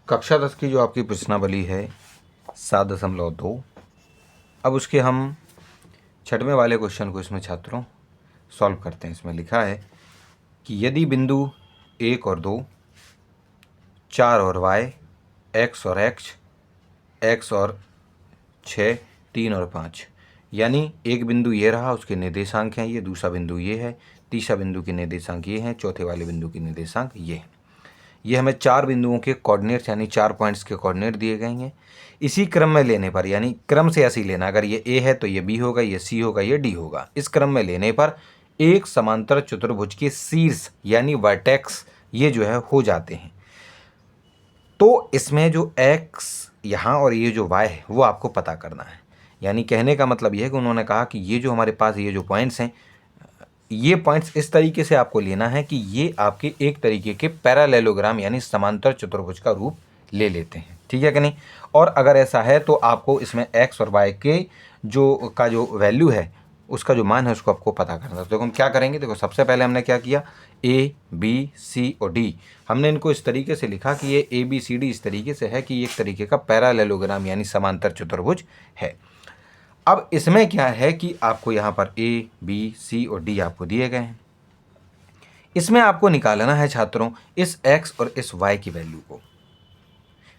कक्षा 10 की जो आपकी प्रश्नावली है 7.2, अब उसके हम छठवें वाले क्वेश्चन को इसमें छात्रों सॉल्व करते हैं। इसमें लिखा है कि यदि बिंदु 1 और 2, 4 और y, x और x और 6, 3 और 5, यानी एक बिंदु ये रहा, उसके निर्देशांक हैं ये, दूसरा बिंदु ये है, तीसरा बिंदु के निर्देशांक ये हैं, चौथे वाले बिंदु के निर्देशांक ये हैं। ये हमें 4 बिंदुओं के कोऑर्डिनेट्स यानी 4 पॉइंट्स के कोऑर्डिनेट दिए गए हैं। इसी क्रम में लेने पर, यानी क्रम से ऐसे ही लेना, अगर ये ए है तो ये बी होगा, ये सी होगा, ये डी होगा। इस क्रम में लेने पर एक समांतर चतुर्भुज के शीर्ष यानी वर्टेक्स ये जो है हो जाते हैं। तो इसमें जो x यहाँ और ये जो y है वो आपको पता करना है। यानी कहने का मतलब ये है कि उन्होंने कहा कि ये जो हमारे पास ये जो पॉइंट्स हैं, ये पॉइंट्स इस तरीके से आपको लेना है कि ये आपके एक तरीके के पैरालेलोग्राम यानी समांतर चतुर्भुज का रूप ले लेते हैं। ठीक है कि नहीं? और अगर ऐसा है तो आपको इसमें x और y के जो वैल्यू है, उसका जो मान है, उसको आपको पता करना है। तो देखो हम क्या करेंगे, देखो सबसे पहले हमने क्या किया, A, B, C और D हमने इनको इस तरीके से लिखा कि ये ABCD इस तरीके से है कि ये एक तरीके का पैरालेलोग्राम यानी समांतर चतुर्भुज है। अब इसमें क्या है कि आपको यहाँ पर A, B, C और D आपको दिए गए हैं। इसमें आपको निकालना है छात्रों इस x और इस y की वैल्यू को।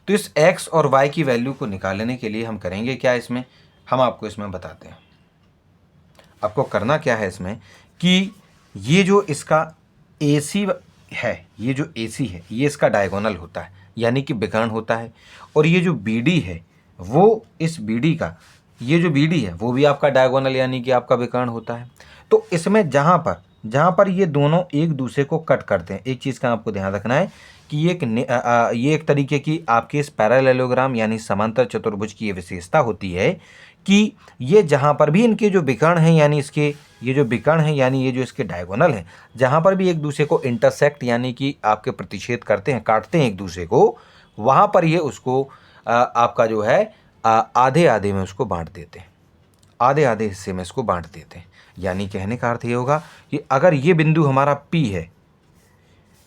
तो इस x और y की वैल्यू को निकालने के लिए हम करेंगे क्या, इसमें हम आपको इसमें बताते हैं। आपको करना क्या है इसमें कि ये जो इसका AC है, ये जो AC है, ये इसका डायगोनल होता है यानी कि विकर्ण होता है। और ये जो BD है वो इस BD का, ये जो BD है वो भी आपका डायगोनल यानी कि आपका विकर्ण होता है। तो इसमें जहाँ पर ये दोनों एक दूसरे को कट करते हैं, एक चीज़ का आपको ध्यान रखना है कि ये एक तरीके की आपके इस पैरालेलोग्राम यानी समांतर चतुर्भुज की ये विशेषता होती है कि ये जहाँ पर भी इनके जो विकर्ण हैं यानी इसके ये जो विकर्ण हैं यानी ये जो इसके डायगोनल हैं, जहाँ पर भी एक दूसरे को इंटरसेक्ट यानी कि आपके प्रतिच्छेद करते हैं, काटते हैं एक दूसरे को, वहाँ पर ये उसको आपका जो है आधे आधे में उसको बांट देते हैं, आधे आधे हिस्से में इसको बांट देते हैं। यानी कहने का अर्थ ये होगा कि अगर ये बिंदु हमारा P है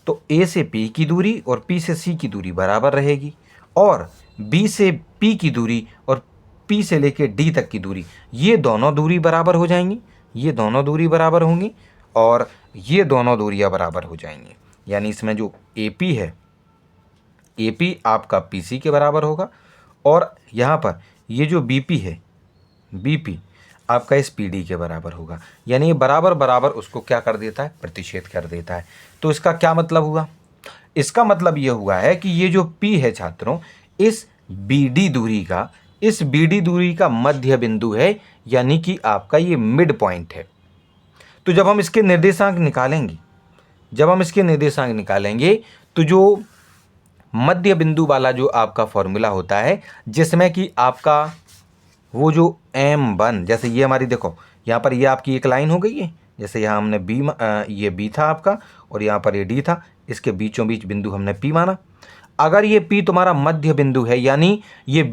तो A से P की दूरी और P से C की दूरी बराबर रहेगी, और B से P की दूरी और P से लेके D तक की दूरी, ये दोनों दूरी बराबर हो जाएंगी, ये दोनों दूरी बराबर होंगी और ये दोनों दूरियां बराबर हो जाएंगी। यानी इसमें जो AP है, AP आपका PC के बराबर होगा, और यहाँ पर ये जो BP है, BP आपका इस PD के बराबर होगा। यानी ये बराबर बराबर उसको क्या कर देता है, प्रतिच्छेद कर देता है। तो इसका क्या मतलब हुआ, इसका मतलब ये हुआ है कि ये जो P है छात्रों, इस BD दूरी का मध्य बिंदु है, यानी कि आपका ये मिड पॉइंट है। तो जब हम इसके निर्देशांक निकालेंगे, तो जो मध्य बिंदु वाला जो आपका फॉर्मूला होता है, जिसमें कि आपका वो जो M1, जैसे ये हमारी देखो यहाँ पर ये आपकी एक लाइन हो गई है, जैसे यहाँ हमने ये B था आपका और यहाँ पर ये D था, इसके बीचों बीच बिंदु हमने P माना। अगर ये P तुम्हारा मध्य बिंदु है यानी ये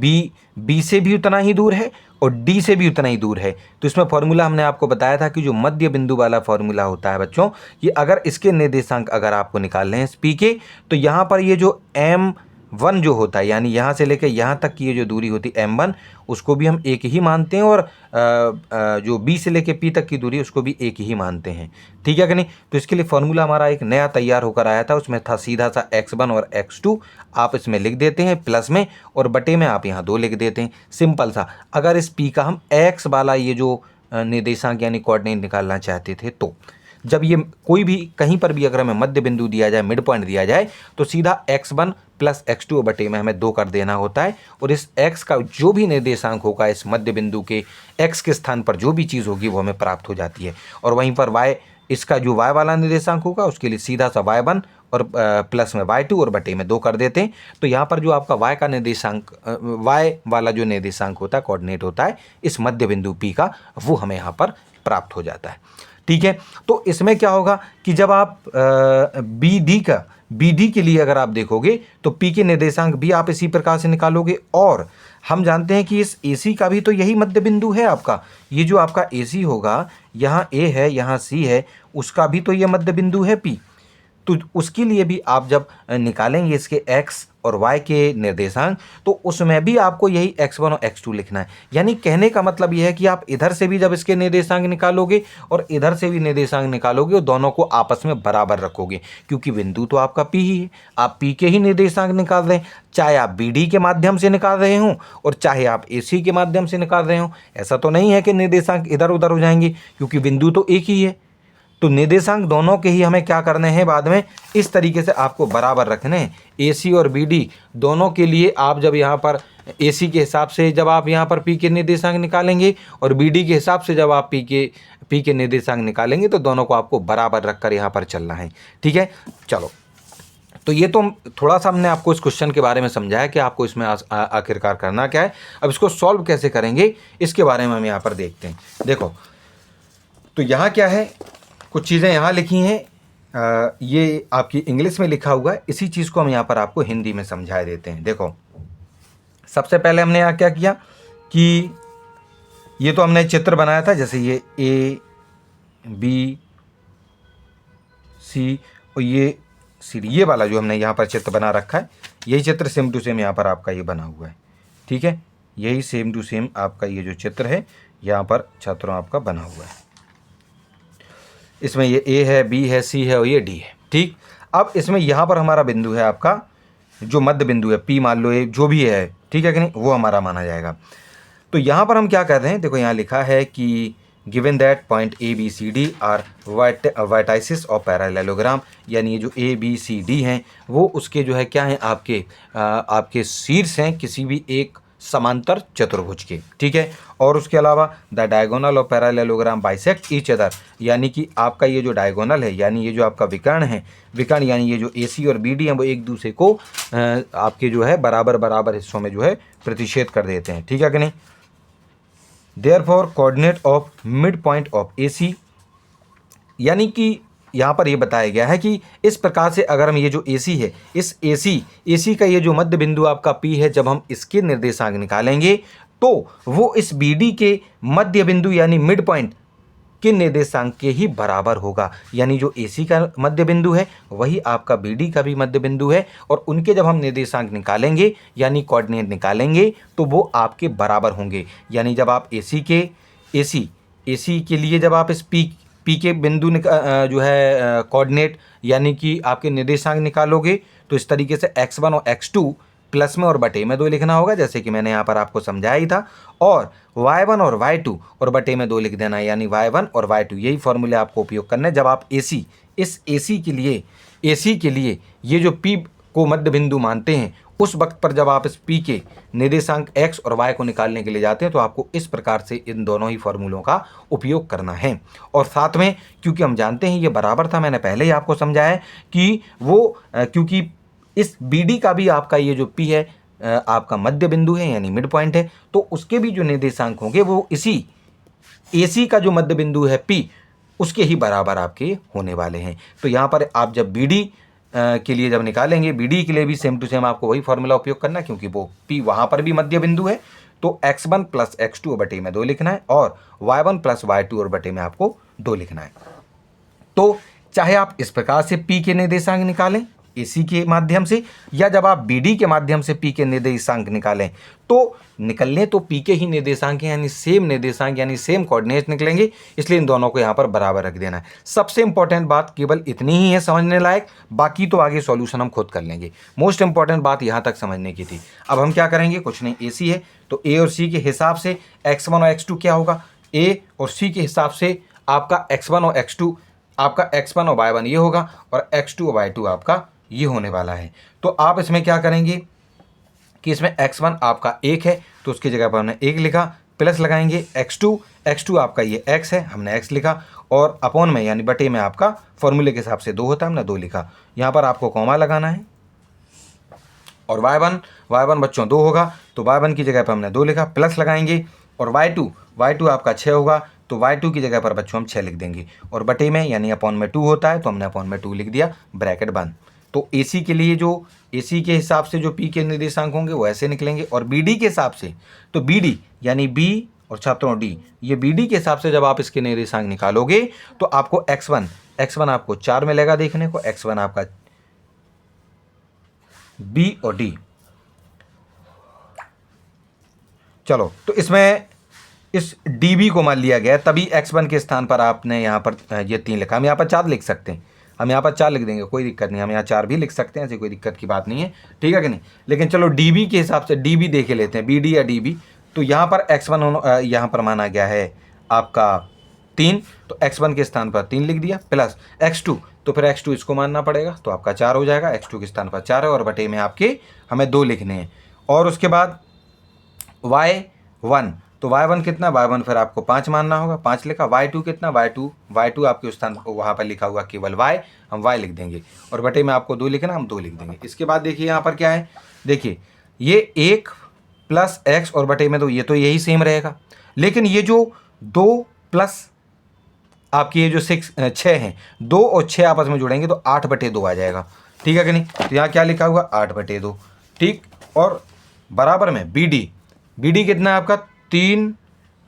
B से भी उतना ही दूर है और D से भी उतना ही दूर है, तो इसमें फॉर्मूला हमने आपको बताया था कि जो मध्य बिंदु वाला फॉर्मूला होता है बच्चों, ये अगर इसके निर्देशांक अगर आपको निकालने हैं इस P के, तो यहाँ पर ये जो M1 जो होता है यानी यहाँ से लेकर यहाँ तक की ये जो दूरी होती है M1, उसको भी हम एक ही मानते हैं, और जो B से लेकर P तक की दूरी उसको भी एक ही मानते हैं। ठीक है कि नहीं? तो इसके लिए फॉर्मूला हमारा एक नया तैयार होकर आया था, उसमें था सीधा सा x1 और x2 आप इसमें लिख देते हैं प्लस में, और बटे में आप यहाँ 2 लिख देते हैं, सिंपल सा। अगर इस P का हम x वाला ये जो निर्देशांक यानी कोऑर्डिनेट निकालना चाहते थे, तो जब ये कोई भी कहीं पर भी अगर हमें मध्य बिंदु दिया जाए, मिड पॉइंट दिया जाए, तो सीधा x1 प्लस x2 बटे में हमें 2 कर देना होता है, और इस x का जो भी निर्देशांक होगा इस मध्य बिंदु के x के स्थान पर जो भी चीज़ होगी वो हमें प्राप्त हो जाती है। और वहीं पर y, इसका जो y वाला निर्देशांक होगा उसके लिए सीधा सा y1 और प्लस में y2 और बटे में 2 कर देते हैं। तो यहाँ पर जो आपका y का निर्देशांक, y वाला जो निर्देशांक होता है, कोऑर्डिनेट होता है इस मध्य बिंदु P का, वो हमें यहाँ पर प्राप्त हो जाता है। ठीक है? तो इसमें क्या होगा कि जब आप BD के लिए अगर आप देखोगे तो P के निर्देशांक भी आप इसी प्रकार से निकालोगे, और हम जानते हैं कि इस AC का भी तो यही मध्य बिंदु है आपका। ये जो आपका AC होगा, यहाँ A है, यहाँ C है, उसका भी तो ये मध्य बिंदु है P। तो उसके लिए भी आप जब निकालेंगे इसके x और y के निर्देशांक, तो उसमें भी आपको यही x1 और x2 लिखना है। यानी कहने का मतलब यह है कि आप इधर से भी जब इसके निर्देशांक निकालोगे और इधर से भी निर्देशांक निकालोगे, और दोनों को आपस में बराबर रखोगे, क्योंकि बिंदु तो आपका P ही है। आप P के ही निर्देशांक निकाल रहे हैं, चाहे आप BD के माध्यम से निकाल रहे हों और चाहे आप AC के माध्यम से निकाल रहे हों। ऐसा तो नहीं है कि निर्देशांक इधर उधर हो जाएंगे, क्योंकि बिंदु तो एक ही है। तो निर्देशांक दोनों के ही हमें क्या करने हैं, बाद में इस तरीके से आपको बराबर रखने हैं। AC और BD दोनों के लिए आप जब यहाँ पर AC के हिसाब से जब आप यहाँ पर P के निर्देशांक निकालेंगे और BD के हिसाब से जब आप P के निर्देशांक निकालेंगे, तो दोनों को आपको बराबर रखकर यहाँ पर चलना है। ठीक है, चलो, तो ये तो थोड़ा सा हमने आपको इस क्वेश्चन के बारे में समझाया कि आपको इसमें आखिरकार करना क्या है। अब इसको सॉल्व कैसे करेंगे, इसके बारे में हम यहाँ पर देखते हैं। देखो, तो यहाँ क्या है, कुछ चीज़ें यहाँ लिखी हैं, ये आपकी इंग्लिश में लिखा हुआ है, इसी चीज़ को हम यहाँ पर आपको हिंदी में समझा देते हैं। देखो, सबसे पहले हमने यहाँ क्या किया कि ये तो हमने चित्र बनाया था, जैसे ये A B C और ये C, ये वाला जो हमने यहाँ पर चित्र बना रखा है, यही चित्र सेम टू सेम यहाँ पर आपका ये बना हुआ है। ठीक है, यही सेम टू सेम आपका ये जो चित्र है यहाँ पर छात्रों आपका बना हुआ है। इसमें ये A है, B है, C है और ये D है। ठीक, अब इसमें यहाँ पर हमारा बिंदु है आपका जो मध्य बिंदु है, P मान लो, ये जो भी है, ठीक है कि नहीं, वो हमारा माना जाएगा। तो यहाँ पर हम क्या कर रहे हैं, देखो यहाँ लिखा है कि given that point ABCD are vertices of parallelogram, यानी ये जो ABCD हैं वो उसके जो है क्या हैं, आपके शीर्ष हैं किसी भी एक समांतर चतुर्भुज के। ठीक है, और उसके अलावा the diagonal of parallelogram bisect each other, यानी कि आपका ये जो डायगोनल है, यानी ये जो आपका विकर्ण है, विकर्ण यानी ये जो AC और BD हैं वो एक दूसरे को आपके जो है बराबर बराबर हिस्सों में जो है प्रतिच्छेद कर देते हैं। ठीक है कि नहीं। Therefore coordinate of mid point of AC, यानी कि यहाँ पर ये बताया गया है कि इस प्रकार से अगर हम ये जो AC है, इस AC का ये जो मध्य बिंदु आपका P है, जब हम इसके निर्देशांक निकालेंगे तो वो इस BD के मध्य बिंदु यानी मिड पॉइंट के निर्देशांक के ही बराबर होगा। यानी जो AC का मध्य बिंदु है वही आपका BD का भी मध्य बिंदु है, और उनके जब हम निर्देशांक निकालेंगे यानी कोऑर्डिनेट निकालेंगे तो वो आपके बराबर होंगे। यानी जब आप AC के लिए जब आप इस P के बिंदु जो है कोऑर्डिनेट यानी कि आपके निर्देशांक निकालोगे, तो इस तरीके से x1 और x2 प्लस में और बटे में 2 लिखना होगा, जैसे कि मैंने यहाँ पर आपको समझाया ही था, और y1 और y2 और बटे में 2 लिख देना है, यानी y1 और y2। यही फॉर्मूले आपको उपयोग करना है जब आप इस AC के लिए ये जो P को मध्य बिंदु मानते हैं, उस वक्त पर जब आप इस P के निर्देशांक x और y को निकालने के लिए जाते हैं, तो आपको इस प्रकार से इन दोनों ही फॉर्मूलों का उपयोग करना है। और साथ में क्योंकि हम जानते हैं ये बराबर था, मैंने पहले ही आपको समझाया कि वो क्योंकि इस BD का भी आपका ये जो P है आपका मध्य बिंदु है यानी मिड पॉइंट है, तो उसके भी जो निर्देशांक होंगे वो इसी AC का जो मध्य बिंदु है P उसके ही बराबर आपके होने वाले हैं। तो यहाँ पर आप जब BD के लिए जब निकालेंगे, BD के लिए भी सेम टू सेम आपको वही फॉर्मूला उपयोग करना है, क्योंकि वो P वहाँ पर भी मध्य बिंदु है, तो x1 प्लस x2 और बटे में 2 लिखना है, और y1 प्लस y2 और बटे में आपको 2 लिखना है। तो चाहे आप इस प्रकार से P के निर्देशांक निकालें AC के माध्यम से, या जब आप BD के माध्यम से P के निर्देशांक निकालें, तो निकलने तो P के ही निर्देशांक हैं, यानी सेम निर्देशांक यानी सेम कोऑर्डिनेट निकलेंगे, इसलिए इन दोनों को यहाँ पर बराबर रख देना है। सबसे इंपॉर्टेंट बात केवल इतनी ही है समझने लायक, बाकी तो आगे सॉल्यूशन हम खुद कर लेंगे। मोस्ट इंपॉर्टेंट बात यहाँ तक समझने की थी। अब हम क्या करेंगे, कुछ नहीं, AC है तो A और C के हिसाब से x1 और x2 क्या होगा, A और C के हिसाब से आपका x1 और x2 आपका x1 और y1 ये होगा, और x2 और y2 आपका ये होने वाला है। तो आप इसमें क्या करेंगे कि इसमें x1 आपका 1 है तो उसकी जगह पर हमने 1 लिखा, प्लस लगाएंगे x2 आपका ये x है, हमने x लिखा, और अपॉन में यानी बटे में आपका फॉर्मूले के हिसाब से 2 होता है, हमने 2 लिखा। यहाँ पर आपको कॉमा लगाना है, और y1 बच्चों 2 होगा तो y1 की जगह पर हमने 2 लिखा, प्लस लगाएंगे, और y2 आपका 6 होगा तो y2 की जगह पर बच्चों हम 6 लिख देंगे, और बटे में यानी अपॉन में 2 होता है तो हमने अपॉन में 2 लिख दिया, ब्रैकेट बंद। तो AC के लिए जो AC के हिसाब से जो P के निर्देशांक होंगे वो ऐसे निकलेंगे, और BD के हिसाब से तो BD यानी B और छात्रों डी, ये बी डी के हिसाब से जब आप इसके निर्देशांक निकालोगे तो आपको x1 आपको 4 मिलेगा देखने को, x1 आपका बी और डी। चलो तो इसमें इस db को मान लिया गया, तभी x1 के स्थान पर आपने यहाँ पर ये 3 लिखा। हम यहाँ पर 4 लिख सकते हैं, हम यहाँ पर 4 लिख देंगे, कोई दिक्कत नहीं, हम यहाँ 4 भी लिख सकते हैं, ऐसी कोई दिक्कत की बात नहीं है, ठीक है कि नहीं। लेकिन चलो db के हिसाब से db देख लेते हैं, bd या db। तो यहाँ पर x1 यहाँ पर माना गया है आपका 3, तो x1 के स्थान पर 3 लिख दिया, प्लस x2, तो फिर x2 इसको मानना पड़ेगा, तो आपका 4 हो जाएगा, x2 के स्थान पर 4 है, और बटे में आपके हमें 2 लिखने हैं। और उसके बाद y1, तो y1 कितना, y1 फिर आपको 5 मानना होगा, 5 लिखा। y2 कितना, y2 आपके स्थान वहाँ पर लिखा हुआ केवल y, हम y लिख देंगे, और बटे में आपको 2 लिखना, हम 2 लिख देंगे। इसके बाद देखिए यहाँ पर क्या है, देखिए ये 1 प्लस x और बटे में 2, ये तो यही सेम रहेगा, लेकिन ये जो 2 प्लस आपकी ये जो 6 हैं, 2 और 6 आपस में जुड़ेंगे तो 8/2 आ जाएगा, ठीक है कि नहीं। तो यहाँ क्या लिखा हुआ, 8/2, ठीक। और बराबर में bd कितना है आपका, 3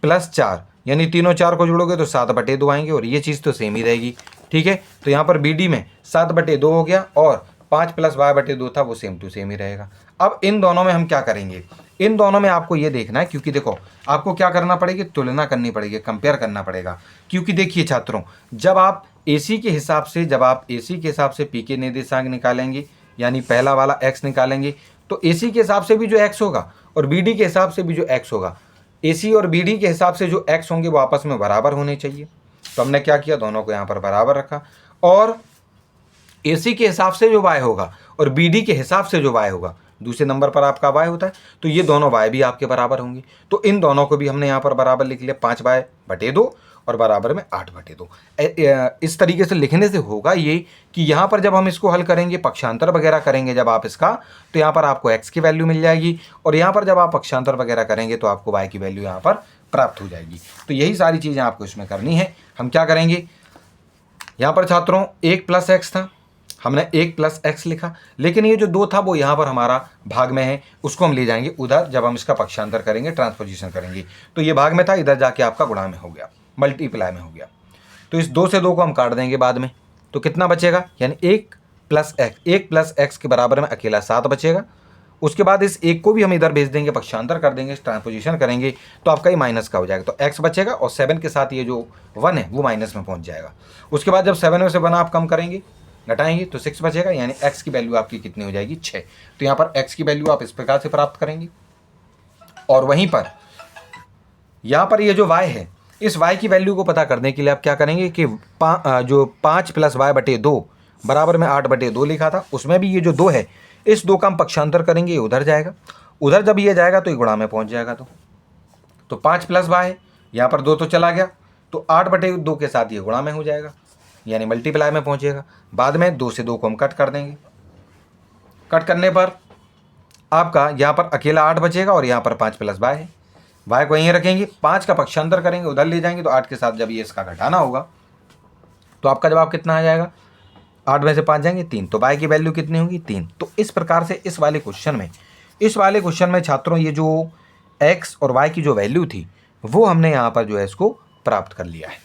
+ 4, यानी 3 और 4 को जोड़ोगे तो 7/2 आएंगे, और ये चीज़ तो सेम ही रहेगी, ठीक है। तो यहाँ पर bd में 7/2 हो गया, और 5 + y/2 था, वो सेम टू सेम ही रहेगा। अब इन दोनों में हम क्या करेंगे, इन दोनों में आपको ये देखना है, क्योंकि देखो आपको क्या करना पड़ेगी, तुलना करनी पड़ेगी, कंपेयर करना पड़ेगा। क्योंकि देखिए छात्रों, जब आप AC के हिसाब से P के निर्देशांक निकालेंगे, यानी पहला वाला x निकालेंगे, तो AC के हिसाब से भी जो x होगा और BD के हिसाब से भी जो x होगा, AC और BD के हिसाब से जो x होंगे वो आपस में बराबर होने चाहिए। तो हमने क्या किया, दोनों को यहाँ पर बराबर रखा, और AC के हिसाब से जो y होगा और BD के हिसाब से जो y होगा, दूसरे नंबर पर आपका y होता है, तो ये दोनों y भी आपके बराबर होंगे। तो इन दोनों को भी हमने यहाँ पर बराबर लिख लिया, 5y/2 और बराबर में 8/2। इस तरीके से लिखने से होगा ये कि यहाँ पर जब हम इसको हल करेंगे, पक्षांतर वगैरह करेंगे जब आप इसका, तो यहाँ पर आपको x की वैल्यू मिल जाएगी, और यहाँ पर जब आप पक्षांतर वगैरह करेंगे तो आपको y की वैल्यू यहाँ पर प्राप्त हो जाएगी। तो यही सारी चीज़ें आपको इसमें करनी है। हम क्या करेंगे, यहाँ पर छात्रों 1 + x था, हमने 1 + x लिखा, लेकिन ये जो 2 था वो यहाँ पर हमारा भाग में है, उसको हम ले जाएंगे उधर जब हम इसका पक्षांतर करेंगे, ट्रांसपोजिशन करेंगे। तो ये भाग में था, इधर जाके आपका गुणा में हो गया, मल्टीप्लाई में हो गया। तो इस 2 से 2 को हम काट देंगे बाद में, तो कितना बचेगा, यानी 1 + x के बराबर में अकेला 7 बचेगा। उसके बाद इस 1 को भी हम इधर भेज देंगे, पक्षांतर कर देंगे, ट्रांसपोजिशन करेंगे, तो आपका ये माइनस का हो जाएगा, तो x बचेगा, और 7 के साथ ये जो 1 है वो माइनस में पहुंच जाएगा। उसके बाद जब 7 में से 1 आप कम करेंगे, घटाएंगे, तो 6 बचेगा, यानी x की वैल्यू आपकी कितनी हो जाएगी, 6। तो यहाँ पर x की वैल्यू आप इस प्रकार से प्राप्त करेंगे। और वहीं पर यहाँ पर ये जो y है, इस y की वैल्यू को पता करने के लिए आप क्या करेंगे कि जो 5 + y/2 बराबर में 8/2 लिखा था, उसमें भी ये जो 2 है, इस 2 का हम पक्षांतर करेंगे, ये उधर जाएगा, उधर जब ये जाएगा तो ये गुणा में पहुंच जाएगा। तो 5 + y, यहाँ पर 2 तो चला गया, तो 8/2 के साथ ये गुणा में हो जाएगा, यानी मल्टीप्लाई में पहुंचेगा। बाद में 2 से 2 को हम कट कर देंगे, कट करने पर आपका यहाँ पर अकेला 8 बचेगा, और यहाँ पर 5 + y है, y को यहीं रखेंगे, 5 का पक्षांतर करेंगे, उधर ले जाएंगे, तो 8 के साथ जब ये इसका घटाना होगा तो आपका जवाब कितना आ जाएगा, 8 में से 5 जाएंगे 3, तो y की वैल्यू कितनी होगी, 3। तो इस प्रकार से इस वाले क्वेश्चन में छात्रों ये जो x और y की जो वैल्यू थी वो हमने यहाँ पर जो है इसको प्राप्त कर लिया है।